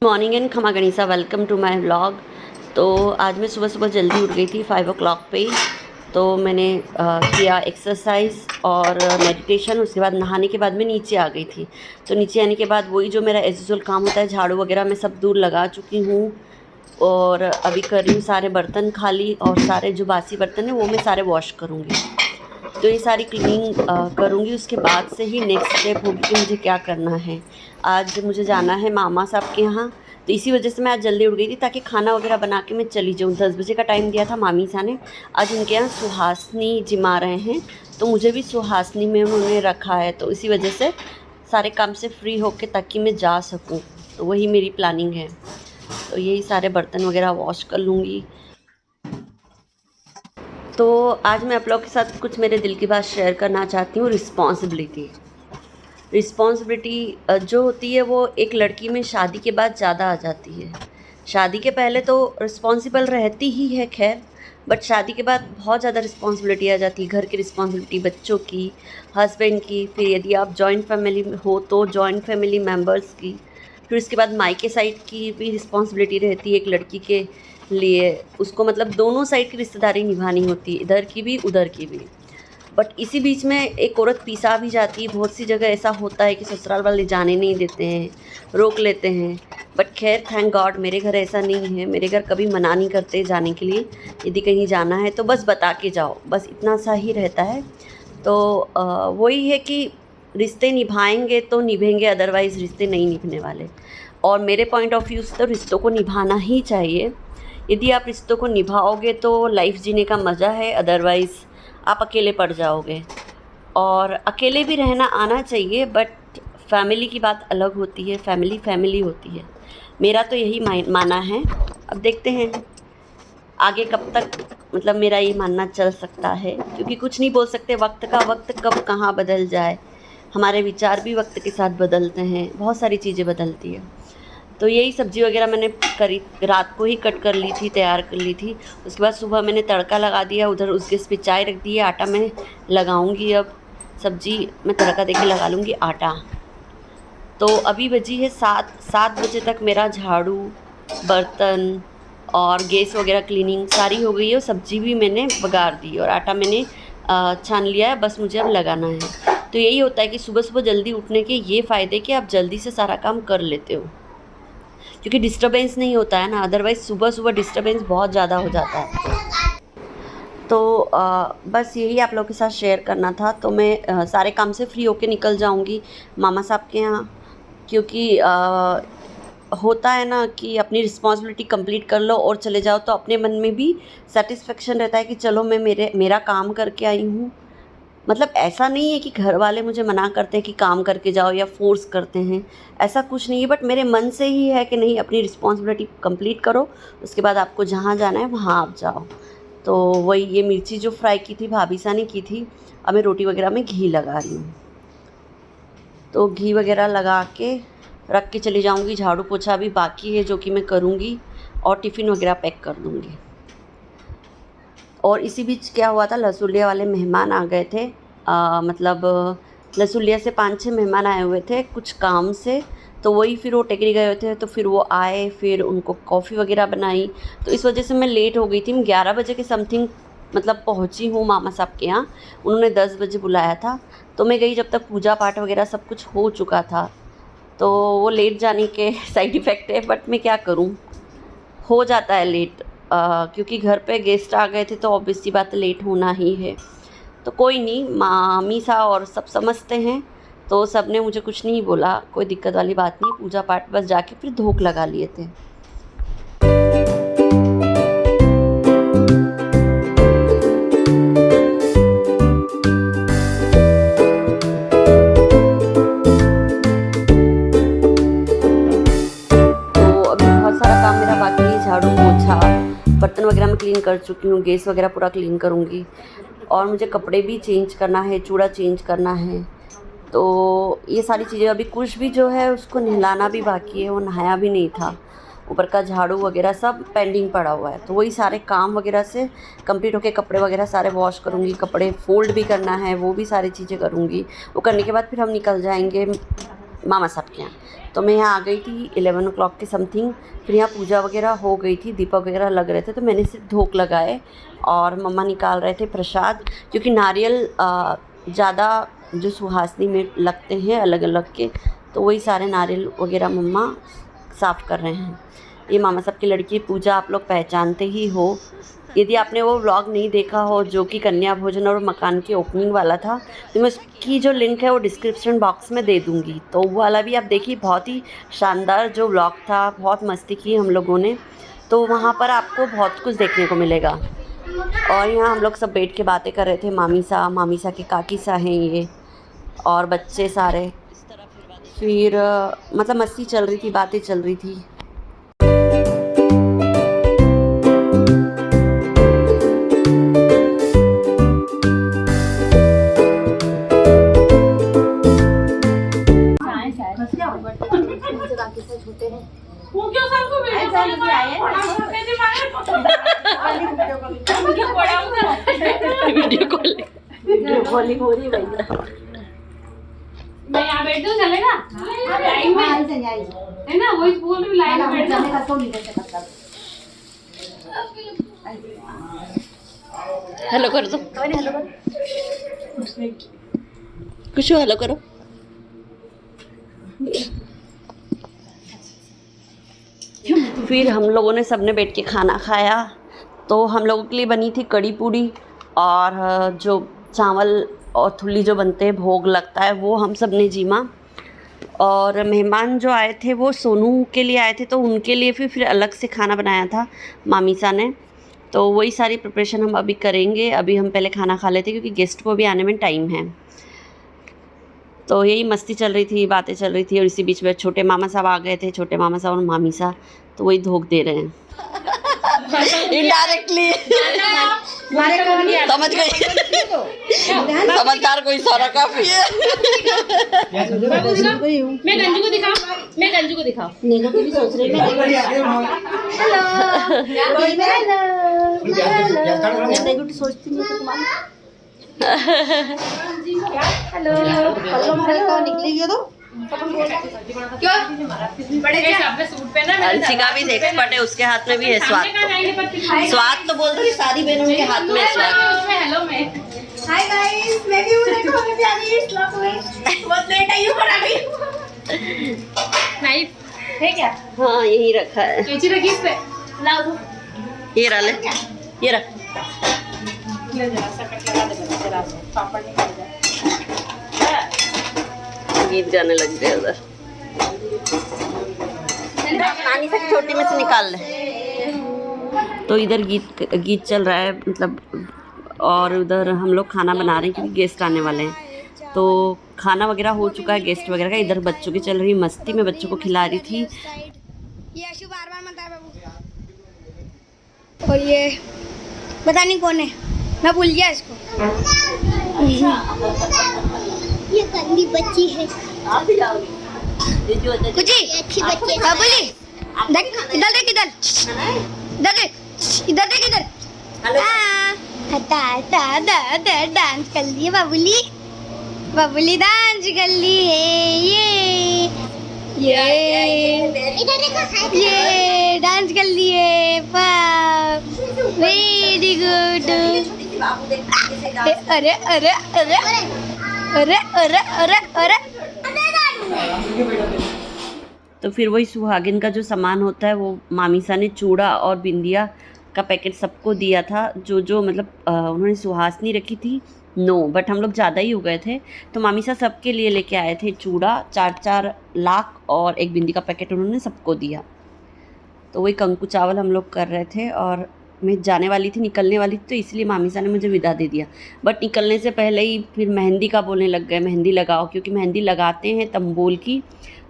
Morning and खमा गणिसा, welcome to my vlog. तो आज मैं सुबह सुबह जल्दी उठ गई थी 5 o'clock पे। तो मैंने किया एक्सरसाइज और मेडिटेशन। उसके बाद नहाने के बाद मैं नीचे आ गई थी। तो नीचे आने के बाद वही जो मेरा एज यूजुअल काम होता है, झाड़ू वगैरह मैं सब दूर लगा चुकी हूँ। और अभी कर रही हूँ सारे बर्तन खाली, और सारे जो बासी बर्तन हैं वो मैं सारे वॉश करूँगी। तो ये सारी क्लीनिंग करूँगी। उसके बाद से ही नेक्स्ट स्टेप होगी कि मुझे क्या करना है। आज मुझे जाना है मामा साहब के यहाँ, तो इसी वजह से मैं आज जल्दी उठ गई थी ताकि खाना वगैरह बना के मैं चली जाऊँ। 10 बजे का टाइम दिया था मामी साहब ने। आज उनके यहाँ सुहासनी जिमा रहे हैं, तो मुझे भी सुहासनी में उन्होंने रखा है, तो इसी वजह से सारे काम से फ्री होकर ताकि मैं जा सकूँ। तो वही मेरी प्लानिंग है। तो यही सारे बर्तन वगैरह वॉश कर लूँगी। तो आज मैं आप लोगों के साथ कुछ मेरे दिल की बात शेयर करना चाहती हूँ। रिस्पॉन्सिबिलिटी जो होती है वो एक लड़की में शादी के बाद ज़्यादा आ जाती है। शादी के पहले तो रिस्पॉन्सिबल रहती ही है खैर, बट शादी के बाद बहुत ज़्यादा रिस्पॉन्सिबिलिटी आ जाती है। घर की रिस्पॉन्सिबिलिटी, बच्चों की, हस्बैंड की, फिर यदि आप जॉइंट फैमिली में हो तो जॉइंट फैमिली मेम्बर्स की, फिर उसके बाद मायके साइड की भी रिस्पॉन्सिबिलिटी रहती है एक लड़की के लिए। उसको मतलब दोनों साइड की रिश्तेदारी निभानी होती है, इधर की भी उधर की भी। बट इसी बीच में एक औरत पीसा भी जाती है। बहुत सी जगह ऐसा होता है कि ससुराल वाले जाने नहीं देते हैं, रोक लेते हैं। बट खैर थैंक गॉड मेरे घर ऐसा नहीं है। मेरे घर कभी मना नहीं करते जाने के लिए। यदि कहीं जाना है तो बस बता के जाओ, बस इतना सा ही रहता है। तो वही है कि रिश्ते निभाएंगे तो निभेंगे, अदरवाइज़ रिश्ते नहीं निभने वाले। और मेरे पॉइंट ऑफ व्यू से तो रिश्तों को निभाना ही चाहिए। यदि आप रिश्तों को निभाओगे तो लाइफ जीने का मज़ा है, अदरवाइज़ आप अकेले पड़ जाओगे। और अकेले भी रहना आना चाहिए, बट फैमिली की बात अलग होती है। फैमिली फैमिली होती है। मेरा तो यही मानना है। अब देखते हैं आगे कब तक मतलब मेरा ये मानना चल सकता है, क्योंकि कुछ नहीं बोल सकते। वक्त कब कहाँ बदल जाए। हमारे विचार भी वक्त के साथ बदलते हैं, बहुत सारी चीज़ें बदलती है। तो यही सब्ज़ी वगैरह मैंने करी, रात को ही कट कर ली थी, तैयार कर ली थी। उसके बाद सुबह मैंने तड़का लगा दिया। उधर उस गैस पे चाय रख दी है, आटा मैं लगाऊंगी। अब सब्ज़ी में तड़का देके लगा लूँगी आटा। तो अभी बजी है 7 बजे तक मेरा झाड़ू, बर्तन और गैस वगैरह क्लीनिंग सारी हो गई है। और सब्ज़ी भी मैंने बघार दी और आटा मैंने छान लिया है, बस मुझे अब लगाना है। तो यही होता है कि सुबह सुबह जल्दी उठने के ये फ़ायदे कि आप जल्दी से सारा काम कर लेते हो, क्योंकि डिस्टर्बेंस नहीं होता है ना। अदरवाइज़ सुबह सुबह डिस्टर्बेंस बहुत ज़्यादा हो जाता है। तो बस यही आप लोगों के साथ शेयर करना था। तो मैं सारे काम से फ्री होके निकल जाऊंगी मामा साहब के यहाँ, क्योंकि होता है ना कि अपनी रिस्पॉन्सिबिलिटी कंप्लीट कर लो और चले जाओ, तो अपने मन में भी सेटिस्फेक्शन रहता है कि चलो मैं मेरा काम करके आई हूँ। मतलब ऐसा नहीं है कि घर वाले मुझे मना करते हैं कि काम करके जाओ या फोर्स करते हैं, ऐसा कुछ नहीं है। बट मेरे मन से ही है कि नहीं, अपनी रिस्पॉन्सिबिलिटी कंप्लीट करो, उसके बाद आपको जहाँ जाना है वहाँ आप जाओ। तो वही ये मिर्ची जो फ्राई की थी भाभी सा ने की थी। अब मैं रोटी वगैरह में घी लगा रही हूँ। तो घी वगैरह लगा के रख के चली जाऊँगी। झाड़ू पोछा भी बाकी है जो कि मैं करूँगी, और टिफ़िन वगैरह पैक कर दूँगी। और इसी बीच क्या हुआ था, लसुलिया वाले मेहमान आ गए थे। मतलब लसुलिया से 5-6 मेहमान आए हुए थे कुछ काम से। तो वही फिर वो टेकरी गए हुए थे, तो फिर वो आए, फिर उनको कॉफ़ी वगैरह बनाई। तो इस वजह से मैं लेट हो गई थी। मैं 11 बजे के समथिंग मतलब पहुंची हूँ मामा साहब के यहाँ। उन्होंने 10 बजे बुलाया था। तो मैं गई जब तक पूजा पाठ वगैरह सब कुछ हो चुका था। तो वो लेट जाने के साइड इफ़ेक्ट है, बट मैं क्या करूँ, हो जाता है लेट। क्योंकि घर पे गेस्ट आ गए थे तो ऑब्वियस सी बात है लेट होना ही है। तो कोई नहीं, मामी सा और सब समझते हैं, तो सब ने मुझे कुछ नहीं बोला, कोई दिक्कत वाली बात नहीं। पूजा पाठ बस जाके फिर धूप लगा लिए थे। तो अभी बहुत सारा काम मेरा बाकी है। झाड़ू पोछा, बर्तन वगैरह मैं क्लीन कर चुकी हूँ, गैस वगैरह पूरा क्लीन करूँगी। और मुझे कपड़े भी चेंज करना है, चूड़ा चेंज करना है। तो ये सारी चीज़ें, अभी कुछ भी जो है उसको नहलाना भी बाकी है, वो नहाया भी नहीं था। ऊपर का झाड़ू वगैरह सब पेंडिंग पड़ा हुआ है। तो वही सारे काम वगैरह से कंप्लीट होके कपड़े वगैरह सारे वॉश करूँगी। कपड़े फोल्ड भी करना है, वो भी सारी चीज़ें करूँगी। वो करने के बाद फिर हम निकल जाएंगे मामा साहब के यहाँ। तो मैं यहाँ आ गई थी 11 o'clock के समथिंग। फिर यहाँ पूजा वगैरह हो गई थी, दीपक वगैरह लग रहे थे, तो मैंने सिर्फ धूप लगाए और मम्मा निकाल रहे थे प्रसाद, क्योंकि नारियल ज़्यादा जो सुहासनी में लगते हैं अलग अलग के, तो वही सारे नारियल वगैरह मम्मा साफ़ कर रहे हैं। ये मामा साहब की लड़की पूजा आप लोग पहचानते ही हो। यदि आपने वो व्लॉग नहीं देखा हो जो कि कन्या भोजन और मकान की ओपनिंग वाला था, तो मैं उसकी जो लिंक है वो डिस्क्रिप्शन बॉक्स में दे दूँगी, तो वो वाला भी आप देखिए। बहुत ही शानदार जो व्लॉग था, बहुत मस्ती की हम लोगों ने, तो वहाँ पर आपको बहुत कुछ देखने को मिलेगा। और यहाँ हम लोग सब बैठ के बातें कर रहे थे, मामी सा के काकी सा हैं ये, और बच्चे सारे। फिर मतलब मस्ती चल रही थी, बातें चल रही थी। वीडियो कॉलिंग हो रही है भैया। मैं यहाँ बैठ जाऊँ चलेगा? लाइन में है ना, वही बोल रही लाइन में बैठ जाओ। हेलो कर दो, कुछ हेलो करो। फिर हम लोगों ने सबने बैठ के खाना खाया। तो हम लोगों के लिए बनी थी कड़ी पूड़ी और जो चावल और थुल्ली जो बनते हैं, भोग लगता है, वो हम सब ने जीमा। और मेहमान जो आए थे वो सोनू के लिए आए थे, तो उनके लिए फिर अलग से खाना बनाया था मामीसा ने। तो वही सारी प्रिपरेशन हम अभी करेंगे। अभी हम पहले खाना खा लेते क्योंकि गेस्ट को भी आने में टाइम है। तो यही मस्ती चल रही थी, बातें चल रही थी, और इसी बीच में छोटे मामा साहब आ गए थे, छोटे मामा साहब और मामी साहब, तो वही धोख दे रहे हैं इनडायरेक्टली। समझ गई, समझदार कोई सारा काफी है। मैं गंजू को दिखाऊं, मैं गंजू को दिखाऊं। नेगेटिव सोच रही मैं। नेगेटिव सोचती नहीं तो तुम्हारी। हेलो निकलेगी तो क्यों बड़े हिसाब में सूट पहना है। अंशिका भी एक्सपर्ट है, उसके हाथ में भी है स्वाद। स्वाद तो बोल रही सारी बहनों के हाथ में है स्वाद। हेलो मैं हाय गाइस, मैं भी हूं, देखो मैं भी आ गई इस व्लॉग में। बहुत लेट आई हूं पर आ गई। नाइफ है क्या? हाँ यही रखा है। कैची रखी इस पे, लाओ दो। ये रहा ले, ये रख। ले जरा सा कट लगा दे, जरा सा पापड़ निकाल दे। गीत गाने लग गए उधर। नानी से छोटी में से निकाल ले। तो इधर गीत चल रहा है मतलब, और उधर हम लोग खाना बना रहे हैं क्योंकि गेस्ट आने वाले हैं। तो खाना वगैरह हो चुका है गेस्ट वगैरह का। इधर बच्चों की चल रही मस्ती, में बच्चों को खिला रही थी। ये अशु बार-बार मत आ बाबू। और ये पता नहीं कौन है, मैं भूल गया इसको। ये गंदी बच्ची है। आप भी जाओगे? कुछ अच्छी बच्ची है। बाबूली देख, इधर देख, इधर इधर देख, इधर देख, इधर। हटा हटा हटा, डांस कर लिए बाबूली। बाबूली डांस कर ली है। इधर देखो, ये डांस कर लिए। Very good. अरे अरे अरे अरे अरे अरे अरे। तो फिर वही सुहागिन का जो सामान होता है वो मामीसा ने चूड़ा और बिंदिया का पैकेट सबको दिया था। जो जो मतलब उन्होंने सुहासनी रखी थी बट हम लोग ज़्यादा ही हो गए थे, तो मामीसा सबके लिए लेके आए थे चूड़ा। 4-4 लाख और एक बिंदी का पैकेट उन्होंने सबको दिया। तो वही कंकु चावल हम लोग कर रहे थे, और मैं जाने वाली थी, निकलने वाली थी, तो इसलिए मामीसा ने मुझे विदा दे दिया। बट निकलने से पहले ही फिर मेहंदी का बोलने लग गए, मेहंदी लगाओ, क्योंकि मेहंदी लगाते हैं तंबोल की,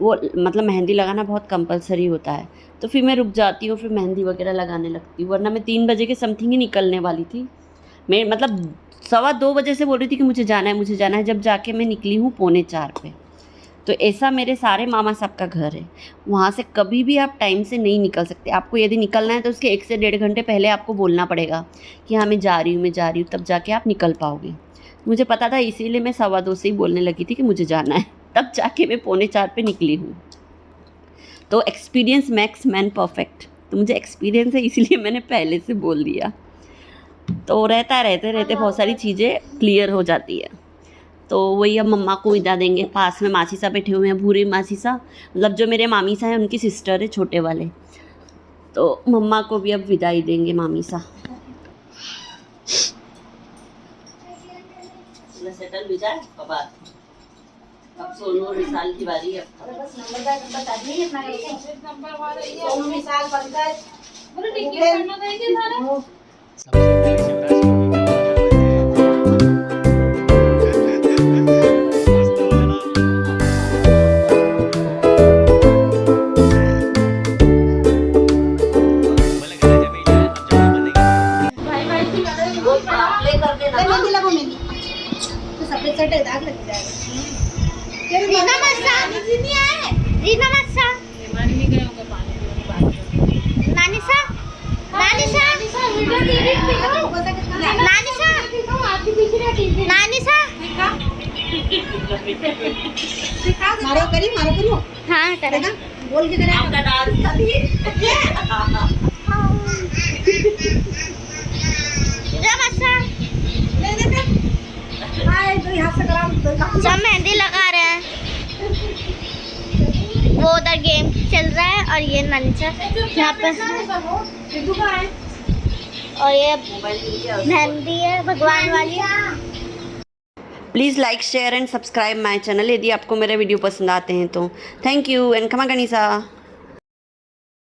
वो मतलब मेहंदी लगाना बहुत कंपलसरी होता है। तो फिर मैं रुक जाती हूँ, फिर मेहंदी वगैरह लगाने लगती हूँ, वरना मैं 3 बजे के समथिंग ही निकलने वाली थी। मैं मतलब 2:15 बजे से बोल रही थी कि मुझे जाना है, मुझे जाना है, जब जाके मैं निकली हूँ 3:45 पे। तो ऐसा मेरे सारे मामा साहब का घर है, वहाँ से कभी भी आप टाइम से नहीं निकल सकते। आपको यदि निकलना है तो उसके 1 से 1.5 घंटे पहले आपको बोलना पड़ेगा कि हाँ मैं जा रही हूँ, तब जाके आप निकल पाओगे। मुझे पता था, इसीलिए मैं 2:15 से ही बोलने लगी थी कि मुझे जाना है। तब जाके मैं 3:45 पे निकली हूँ। तो एक्सपीरियंस मैक्स मैन परफेक्ट, तो मुझे एक्सपीरियंस है इसीलिए मैंने पहले से बोल दिया। तो रहते बहुत सारी चीज़ें क्लियर हो जाती है। तो वही अब मम्मा को विदा देंगे। पास में मासी सा बैठे हुए हैं, भूरी मासी सा, मतलब जो मेरे मामी सा है उनकी सिस्टर है, छोटे वाले। तो मम्मा को भी अब विदाई देंगे मामी सा। सेटल भी जाए अब सोनू और विशाल की बारी है। बस नंबर बता दिए अपना लेके नंबर वाला ये सोनू विशाल पंकज बोले टिकट करना था ये सारा। मेहंदी लगो मेहंदी तो सफेद शर्ट दाग लग जाएगा। रीना मस्सा नहीं आए, रीना मस्सा मान नहीं गए होंगे पानी पीने की बात। नानिसा नानिसा वीडियो एडिट भी करो। नानिसा आपकी पीछे का टीवी नानिसा मारो करी हाँ करेगा बोल के करेगा आपका डांस का भी रीना मस्सा हाय तो हाथ से करा सब मेहंदी लगा रहे हैं। वो उधर गेम चल रहा है और ये नानिसा यहाँ पे और ये मेहंदी है भगवान वाली। Please like share and subscribe my channel यदि आपको मेरे वीडियो पसंद आते हैं तो। थैंक यू एंड खमा गनीसा।